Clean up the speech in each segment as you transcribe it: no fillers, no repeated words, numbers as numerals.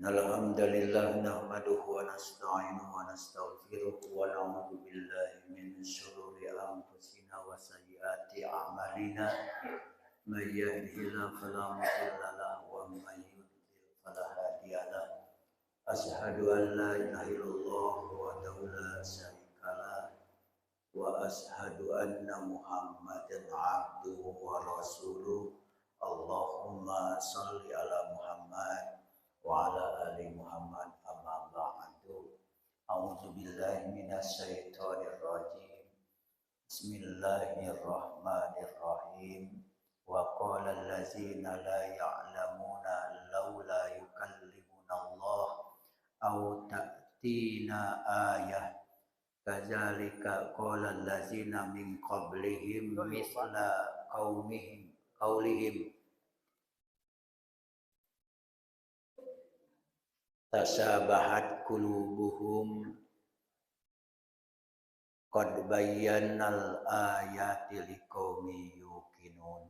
Alhamdulillah nahmaduhu wa nasta'inuhu wa nastaghfiruh wa na'udzu billahi min shururi anfusina wa sayyiati a'malina may yahdihillahu fala mudilla lahu wa may yudlil fala hadiya lahu asyhadu an la ilaha illallah wahdahu la syarika lah wa asyhadu anna muhammadan abduhu wa rasuluh Allahumma shalli ala Muhammad wa ala ali Muhammad amma ba'du. A'udzu billahi minasy syaithanir rajim. Bismillahirrahmanirrahim. Wa qala allazina la ya'lamuna laula yukallimuna Allah aw ta'tina ayah. Kadzalika qala allazina min qablihim mithla qaulihim tasabahat qulubuhum qad bayyannal ayati liqaumi yuqinun.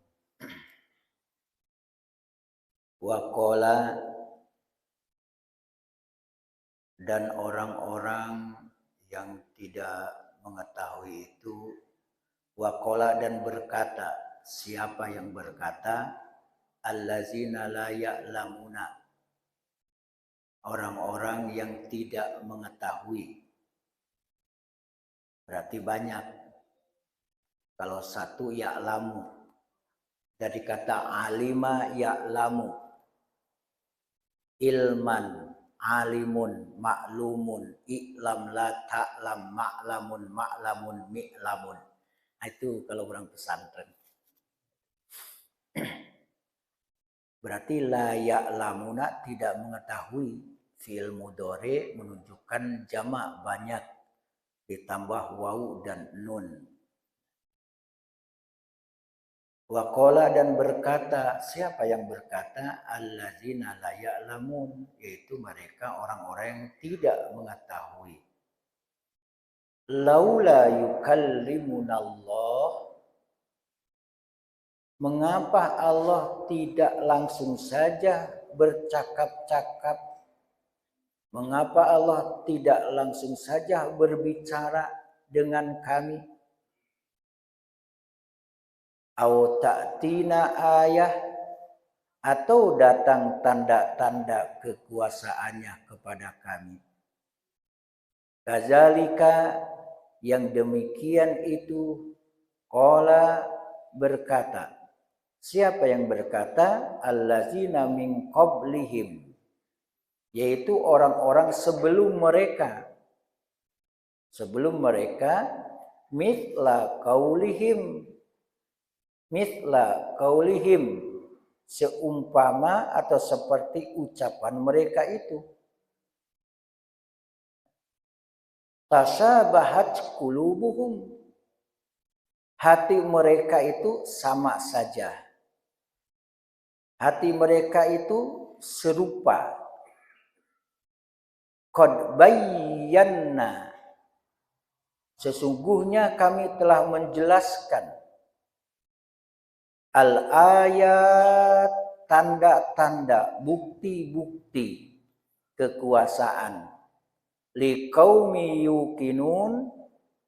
Wa qala, dan orang-orang yang tidak mengetahui itu, wa qala, dan berkata, siapa yang berkata, allazina la ya'lamuna, orang-orang yang tidak mengetahui. Berarti banyak. Kalau satu ya'lamu, dari kata alima ya'lamu, ilman, alimun, ma'lumun, i'lam, la ta'lam, ma'lamun, ma'lamun, mi'lamun. Nah, itu kalau orang pesantren. Berarti la ya'lamuna, tidak mengetahui. Fi'il mudhari menunjukkan jamak, banyak, ditambah wawu dan nun. Wa qala, dan berkata, siapa yang berkata, allazina la ya'lamun, yaitu mereka orang-orang yang tidak mengetahui. Laula yukallimunallah, mengapa Allah tidak langsung saja bercakap-cakap? Mengapa Allah tidak langsung saja berbicara dengan kami? Au ta'tina ayah, atau datang tanda-tanda kekuasaannya kepada kami. Kadzalika, yang demikian itu, qala, berkata. Siapa yang berkata? Allazina min qablihim, yaitu orang-orang sebelum mereka. Sebelum mereka, mithla qaulihim, seumpama atau seperti ucapan mereka itu. Tasabahat qulubuhum, hati mereka itu sama saja. Hati mereka itu serupa. Qad bayyana, sesungguhnya kami telah menjelaskan al-ayat, tanda-tanda, bukti-bukti kekuasaan, liqaumi yuqinun,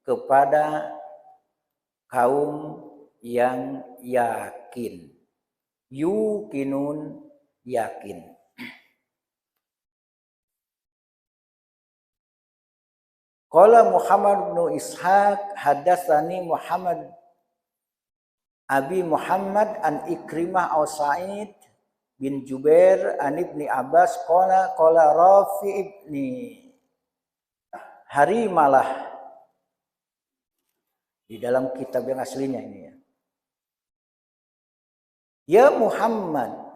kepada kaum yang yakin. Yuqinun, yakin. Qala Muhammad bin Ishaq hadatsani Muhammad Abi Muhammad an Ikrimah au Sa'id bin Jubair an Ibni Abbas qala Rafi ibni Harimalah, di dalam kitab yang aslinya ini ya. Ya Muhammad,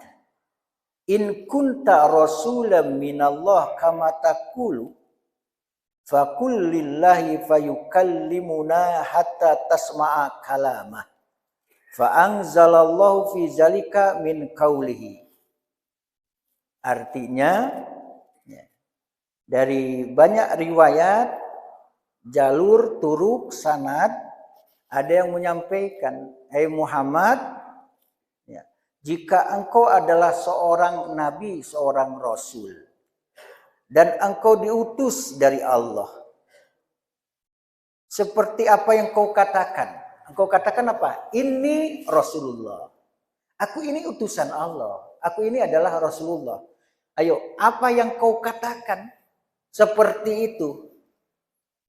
in kunta rasulam minallah kama taqulu, faqul lillahi fayukallimuna hatta tasma'a kalamah. Fa'anzalallahu fi zalika min qawlihi. Artinya, dari banyak riwayat, jalur, turuk, sanad, ada yang menyampaikan, hai Muhammad, jika engkau adalah seorang nabi, seorang rasul, dan engkau diutus dari Allah. Seperti apa yang kau katakan. Engkau katakan apa? Ini Rasulullah. Aku ini utusan Allah. Aku ini adalah Rasulullah. Ayo, apa yang kau katakan? Seperti itu.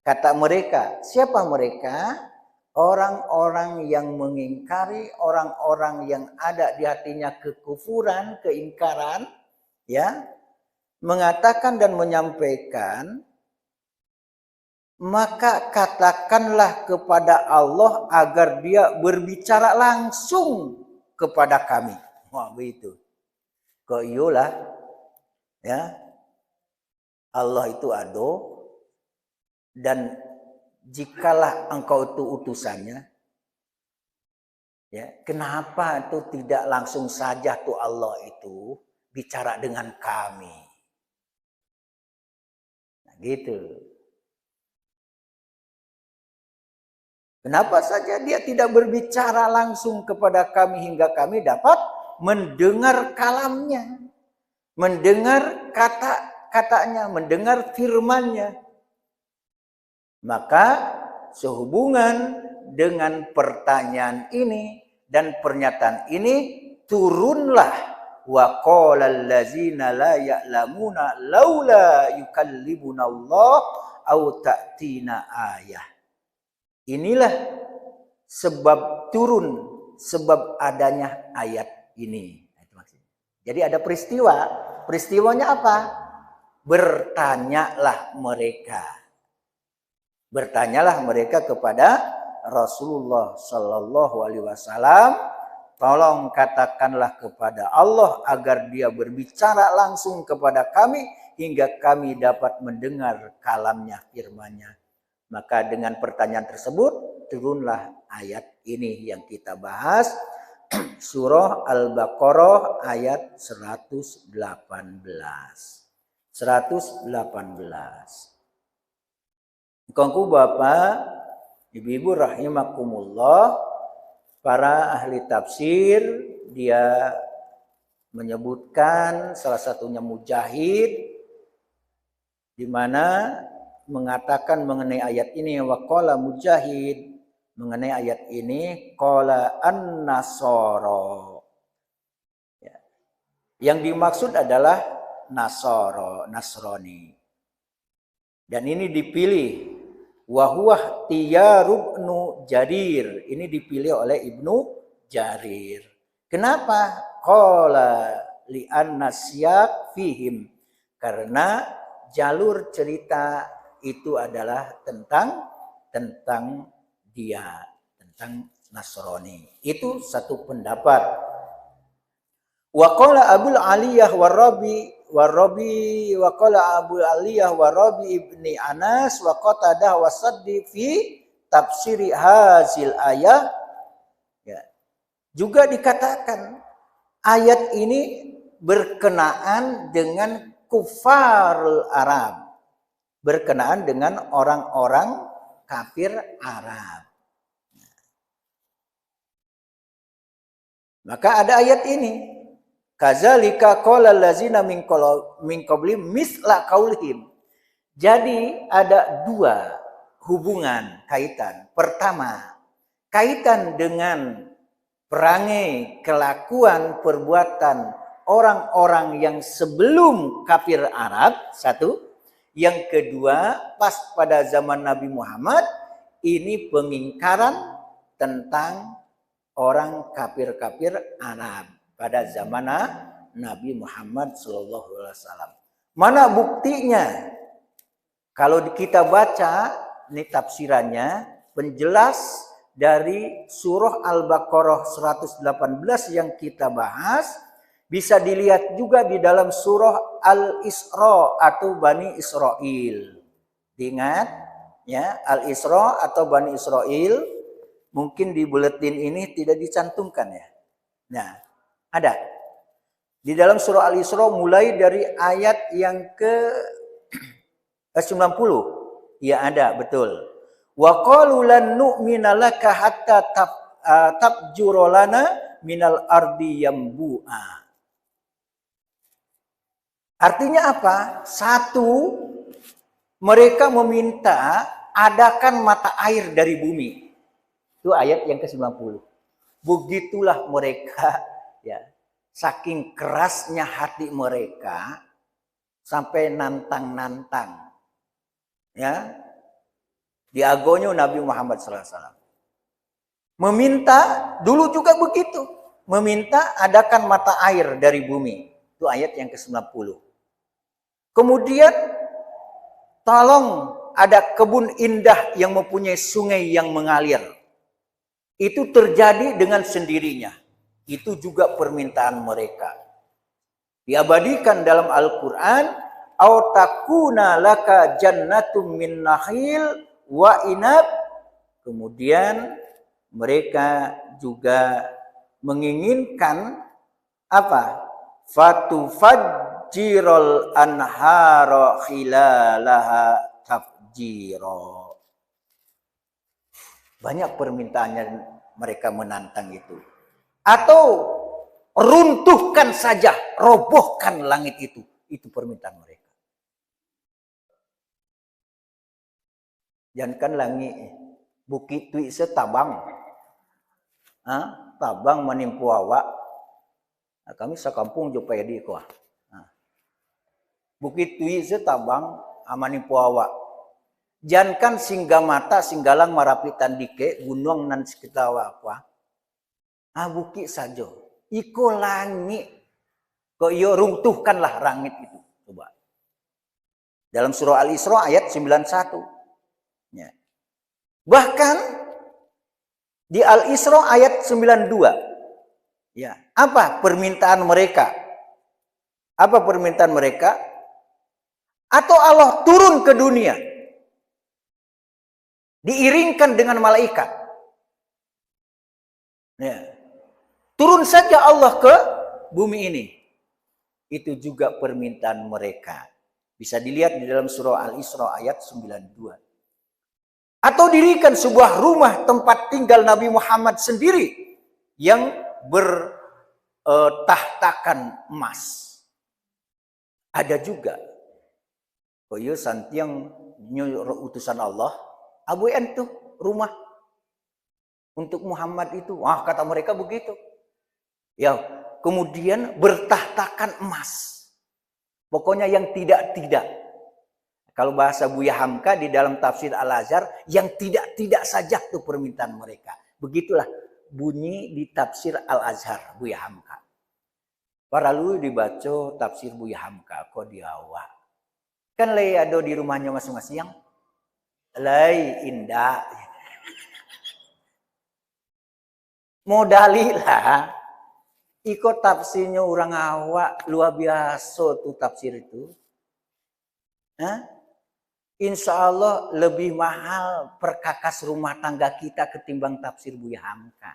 Kata mereka. Siapa mereka? Orang-orang yang mengingkari, orang-orang yang ada di hatinya kekufuran, keingkaran, ya, mengatakan dan menyampaikan, maka katakanlah kepada Allah agar dia berbicara langsung kepada kami. Wah, begitu. Kok iyalah, ya, Allah itu ado, dan jikalah engkau itu utusannya, ya, kenapa itu tidak langsung saja tuh Allah itu bicara dengan kami? Nah, gitu. Kenapa saja dia tidak berbicara langsung kepada kami hingga kami dapat mendengar kalamnya, mendengar kata-katanya, mendengar firmannya. Maka sehubungan dengan pertanyaan ini dan pernyataan ini, turunlah wa qala allazina la ya'lamuna laula yukallimuna Allah au ta'tina ayah. Inilah sebab turun, sebab adanya ayat ini. Jadi ada peristiwa. Peristiwanya apa? Bertanyalah mereka. Bertanyalah mereka kepada Rasulullah Sallallahu Alaihi Wasallam. Tolong katakanlah kepada Allah agar dia berbicara langsung kepada kami hingga kami dapat mendengar kalamnya, firman-Nya. Maka dengan pertanyaan tersebut turunlah ayat ini yang kita bahas, surah Al-Baqarah ayat 118. 118. Kongku Bapak, Ibu-ibu rahimakumullah, para ahli tafsir dia menyebutkan salah satunya Mujahid, di mana mengatakan mengenai ayat ini, waqala Mujahid, mengenai ayat ini, qala an-nasara. Ya. Yang dimaksud adalah Nasrani. Dan ini dipilih wahuwa Tiyarubnu Jarir. Ini dipilih oleh Ibnu Jarir. Kenapa? Qala li'anna siyaq fihim. Karena jalur cerita itu adalah tentang dia, tentang Nasrani. Itu satu pendapat. Wa qala Abul Aliyah warabi wa qala Abul Aliyah warabi ibni Anas wa Qatadah wa Saddi fi tafsiri hazil ayah. Ya. Juga dikatakan ayat ini berkenaan dengan kufarul Arab. Berkenaan dengan orang-orang kafir Arab. Maka ada ayat ini. Kazalika qala allazina min qablihim misla qaulihim. Jadi ada dua hubungan kaitan. Pertama, kaitan dengan perangai, kelakuan, perbuatan orang-orang yang sebelum kafir Arab, satu. Yang kedua, pas pada zaman Nabi Muhammad, ini pengingkaran tentang orang kafir-kafir Arab pada zaman Nabi Muhammad SAW. Mana buktinya? Kalau kita baca, ini tafsirannya, penjelas dari surah Al-Baqarah 118 yang kita bahas, bisa dilihat juga di dalam surah Al-Isra atau Bani Israel. Ingat, ya, Al-Isra atau Bani Israel, mungkin di buletin ini tidak dicantumkan ya. Nah, ada. Di dalam surah Al-Isra mulai dari ayat yang ke 90. Ya ada, betul. Wa qalu lan nu'mina laka hatta tabjura lana minal ardi yambu'a. Artinya apa? Satu, mereka meminta adakan mata air dari bumi. Itu ayat yang ke-90. Begitulah mereka, ya, saking kerasnya hati mereka sampai nantang-nantang, ya, diagonyo Nabi Muhammad SAW. Meminta dulu juga begitu, meminta adakan mata air dari bumi. Itu ayat yang ke-90. Kemudian tolong ada kebun indah yang mempunyai sungai yang mengalir. Itu terjadi dengan sendirinya. Itu juga permintaan mereka. Diabadikan dalam Al-Quran, "Au takuna laka jannatum min nakhil wa inab." Kemudian mereka juga menginginkan apa? Fatufajjirul anhara khilalaha tafjira. Banyak permintaannya mereka menantang itu. Atau runtuhkan saja, robohkan langit itu. Itu permintaan mereka. Jangan langit, bukit tu setabang. Tabang menimpu awak. Nah, kami sekampung jo payadi ko. Bukit tu setabang menimpu awak. Jangan singgah mata singgalang marapitan dike gunung nan sekitar apa. Bukit saja. Iko langit. Kok iyo runtuhkanlah langit itu. Coba. Dalam surah Al-Isra ayat 91. Ya. Bahkan di Al-Isra ayat 92. Ya, apa permintaan mereka? Apa permintaan mereka? Atau Allah turun ke dunia. Diiringkan dengan malaikat. Ya. Turun saja Allah ke bumi ini. Itu juga permintaan mereka. Bisa dilihat di dalam surah Al-Isra ayat 92. Atau dirikan sebuah rumah tempat tinggal Nabi Muhammad sendiri yang bertahtakan emas. Ada juga. Koyo santiang utusan Allah. Abu entu rumah untuk Muhammad itu. Kata mereka begitu. Ya, kemudian bertahtakan emas. Pokoknya yang tidak-tidak. Kalau bahasa Buya Hamka di dalam tafsir Al-Azhar, yang tidak-tidak saja tuh permintaan mereka. Begitulah bunyi di tafsir Al-Azhar Buya Hamka. Para lu dibaca tafsir Buya Hamka kok diawak. Kan lay ada di rumahnya masing-masing yang lay indah. Modalilah. Ikut tafsirnya orang awak luar biasa tuh tafsir itu. Insya Allah lebih mahal perkakas rumah tangga kita ketimbang tafsir Buya Hamka.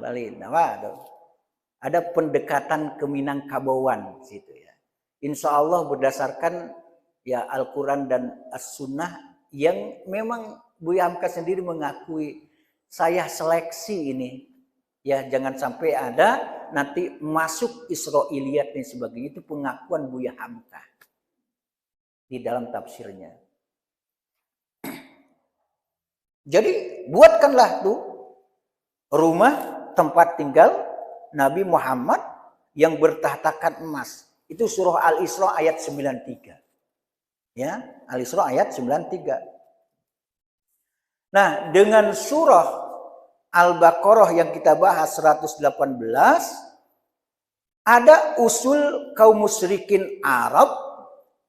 Balik, ada pendekatan ke Minangkabauan situ ya. Insya Allah berdasarkan ya Al-Quran dan As-Sunnah yang memang Buya Hamka sendiri mengakui saya seleksi ini. Ya jangan sampai ada nanti masuk Israiliyat dan sebagainya, itu pengakuan Buya Hamka di dalam tafsirnya. Jadi buatkanlah tuh rumah tempat tinggal Nabi Muhammad yang bertahtakan emas. Itu surah Al-Isra ayat 93. Ya, Al-Isra ayat 93. Nah, dengan surah Al-Baqarah yang kita bahas 118, ada usul kaum musyrikin Arab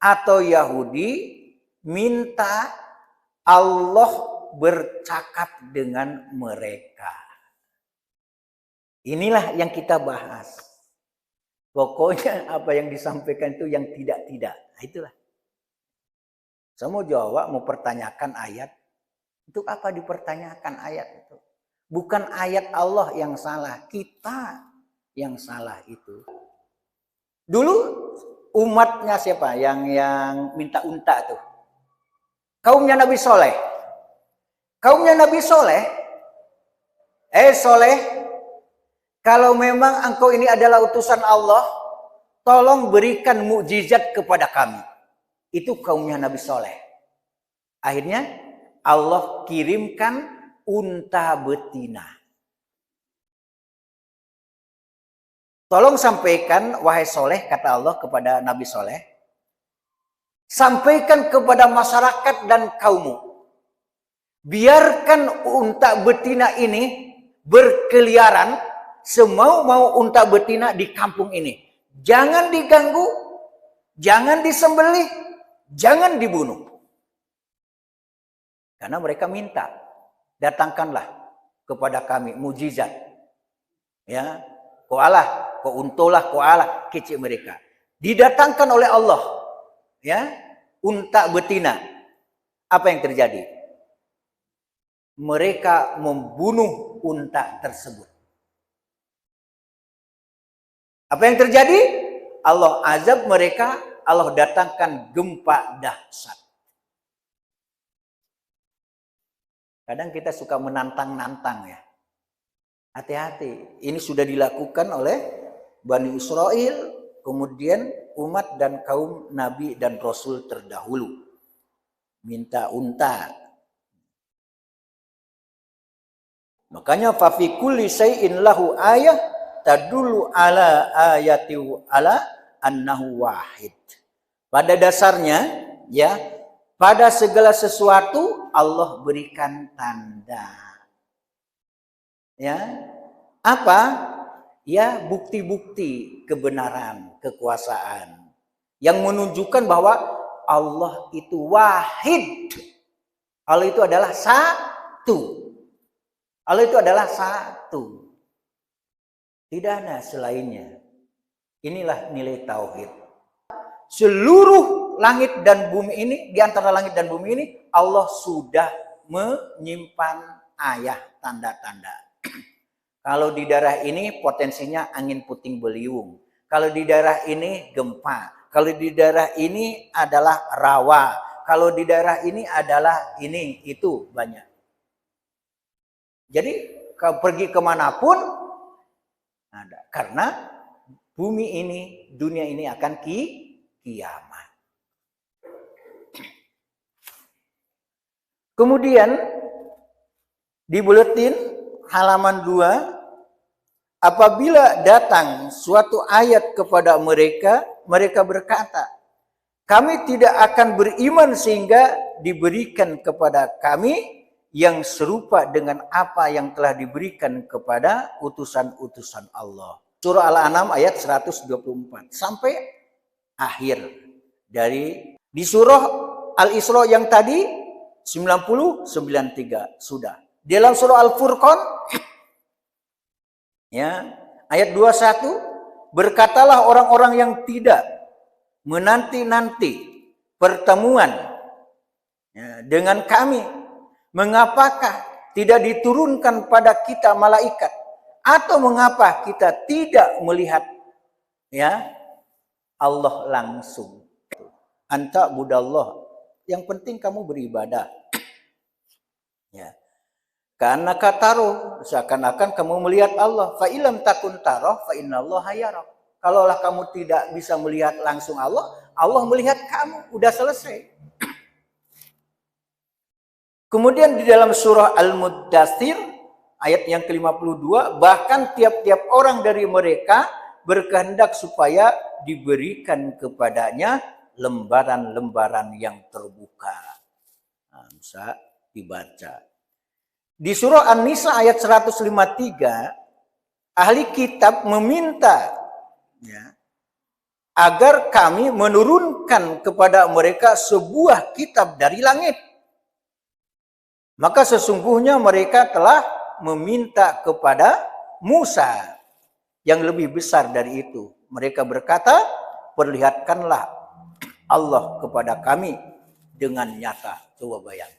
atau Yahudi minta Allah bercakap dengan mereka. Inilah yang kita bahas. Pokoknya apa yang disampaikan itu yang tidak-tidak. Nah, itulah. Saya mau jawab, mau pertanyakan ayat. Untuk apa dipertanyakan ayat itu? Bukan ayat Allah yang salah, kita yang salah itu. Dulu umatnya siapa yang minta unta tuh? Kaumnya Nabi Soleh. Kaumnya Nabi Soleh, Soleh, kalau memang engkau ini adalah utusan Allah, tolong berikan mukjizat kepada kami. Itu kaumnya Nabi Soleh. Akhirnya Allah kirimkan unta betina. Tolong sampaikan, wahai Soleh, kata Allah kepada Nabi Soleh, sampaikan kepada masyarakat dan kaummu, biarkan unta betina ini berkeliaran semau-mau unta betina di kampung ini. Jangan diganggu, jangan disembelih, jangan dibunuh. Karena mereka minta, datangkanlah kepada kami mujizat. Ya, koalah, untolah, koalah, kecil mereka. Didatangkan oleh Allah, ya, unta betina. Apa yang terjadi? Mereka membunuh unta tersebut. Apa yang terjadi? Allah azab mereka, Allah datangkan gempa dahsyat. Kadang kita suka menantang-nantang ya. Hati-hati, ini sudah dilakukan oleh Bani Israel, kemudian umat dan kaum Nabi dan Rasul terdahulu. Minta unta. Makanya fa fi kulli syai'in lahu ayah tadullu ala ayati ala annahu wahid. Pada dasarnya ya, pada segala sesuatu Allah berikan tanda. Ya. Apa? Ya, bukti-bukti kebenaran, kekuasaan yang menunjukkan bahwa Allah itu wahid. Allah itu adalah satu. Allah itu adalah satu. Tidak ada selainnya. Inilah nilai tauhid. Seluruh langit dan bumi ini, di antara langit dan bumi ini, Allah sudah menyimpan ayat tanda-tanda. Kalau di daerah ini potensinya angin puting beliung. Kalau di daerah ini gempa. Kalau di daerah ini adalah rawa. Kalau di daerah ini adalah ini, itu banyak. Jadi kalau pergi kemanapun ada. Karena bumi ini, dunia ini akan kiamat. Kemudian di buletin halaman 2, apabila datang suatu ayat kepada mereka, mereka berkata, kami tidak akan beriman sehingga diberikan kepada kami yang serupa dengan apa yang telah diberikan kepada utusan-utusan Allah. Surah Al-An'am ayat 124 sampai akhir dari di surah Al-Isra yang tadi 90 93 sudah. Dalam surah Al-Furqan ya, ayat 21, berkatalah orang-orang yang tidak menanti-nanti pertemuan ya, dengan kami, mengapakah tidak diturunkan pada kita malaikat, atau mengapa kita tidak melihat ya Allah langsung. Anta budallah, yang penting kamu beribadah. Ya. Karena kataruh, seakan-akan kamu melihat Allah. Fa ilam takun taroh, fa innallaha yarah. Kalaulah kamu tidak bisa melihat langsung Allah, Allah melihat kamu. Udah selesai. Kemudian di dalam surah Al-Muddatsir ayat yang ke-52, bahkan tiap-tiap orang dari mereka berkehendak supaya diberikan kepadanya lembaran-lembaran yang terbuka. Nah, bisa dibaca. Di surah An-Nisa ayat 153, ahli kitab meminta ya, agar kami menurunkan kepada mereka sebuah kitab dari langit. Maka sesungguhnya mereka telah meminta kepada Musa yang lebih besar dari itu. Mereka berkata, perlihatkanlah Allah kepada kami dengan nyata. Coba bayangkan.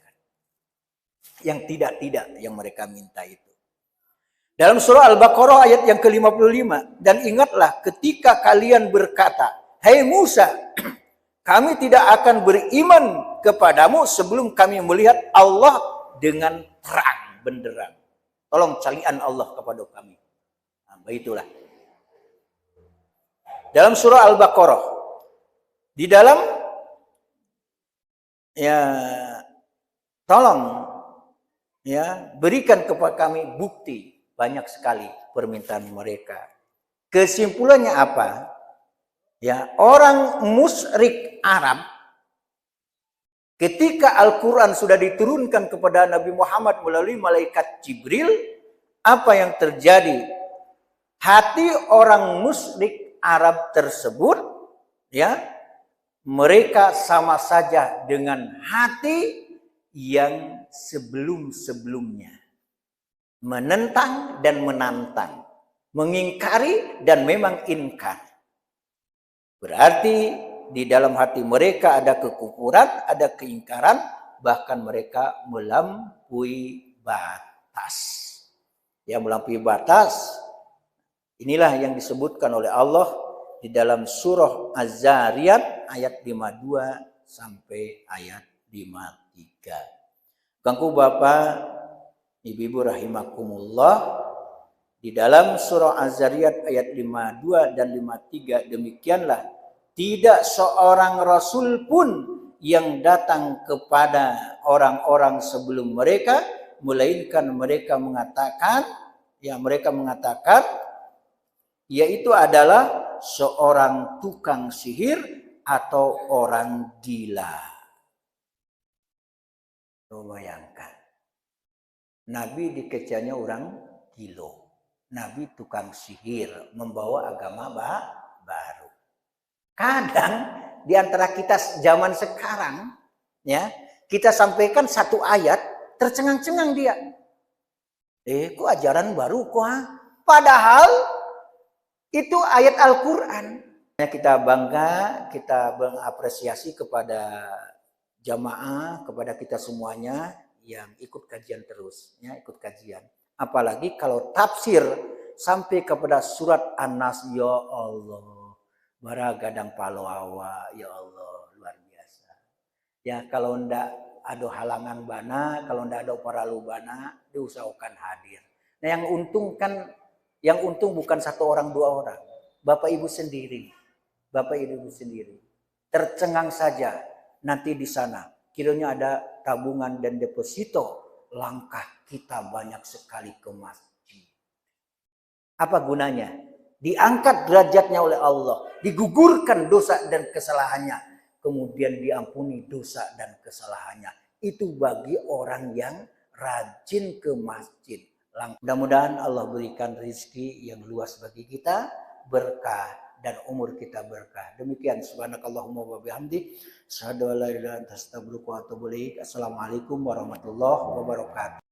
Yang tidak-tidak yang mereka minta itu. Dalam surah Al-Baqarah ayat yang ke-55. Dan ingatlah ketika kalian berkata, hai Musa, kami tidak akan beriman kepadamu sebelum kami melihat Allah dengan terang benderang. Tolong calian Allah kepada kami. Nah, itulah. dalam surah Al-Baqarah. Di dalam ya tolong ya berikan kepada kami bukti, banyak sekali permintaan mereka. Kesimpulannya apa? Ya, orang musyrik Arab ketika Al-Quran sudah diturunkan kepada Nabi Muhammad melalui malaikat Jibril, apa yang terjadi? Hati orang musyrik Arab tersebut, ya, mereka sama saja dengan hati yang sebelum-sebelumnya. Menentang dan menantang. Mengingkari dan memang ingkar. Berarti di dalam hati mereka ada kekufuran, ada keingkaran, bahkan mereka melampaui batas. Ya, melampaui batas. Inilah yang disebutkan oleh Allah di dalam surah Az-Zariyat ayat 52 sampai ayat 53. Kangku Bapak, Ibu-ibu rahimakumullah, di dalam surah Az-Zariyat ayat 52 dan 53 demikianlah, tidak seorang rasul pun yang datang kepada orang-orang sebelum mereka, melainkan mereka mengatakan, yaitu adalah seorang tukang sihir atau orang gila. Bayangkan, Nabi dikecanya orang gilo, Nabi tukang sihir, membawa agama baru. Kadang di antara kita zaman sekarang, ya, kita sampaikan satu ayat, tercengang-cengang dia. Kok ajaran baru kok? Padahal itu ayat Al-Quran. Kita bangga, kita mengapresiasi kepada jamaah, kepada kita semuanya yang ikut kajian terus, ya, ikut kajian. Apalagi kalau tafsir sampai kepada surat An-Nas, ya Allah, baragadang palawa, ya Allah, luar biasa. Ya, kalau ndak ada halangan bana, kalau ndak ada para lubana, diusahakan hadir. Nah, yang untung bukan satu orang, dua orang. Bapak Ibu sendiri. Tercengang saja nanti di sana. Kiranya ada tabungan dan deposito. Langkah kita banyak sekali ke masjid. Apa gunanya? Diangkat derajatnya oleh Allah. Digugurkan dosa dan kesalahannya. Kemudian diampuni dosa dan kesalahannya. Itu bagi orang yang rajin ke masjid. Mudah-mudahan Allah berikan rezeki yang luas bagi kita, berkah dan umur kita berkah. Demikian, subhanakallahumma wa bihamdik, asyhadu an la ilaha illa anta astaghfiruka wa atubu ilaik. Assalamualaikum warahmatullahi wabarakatuh.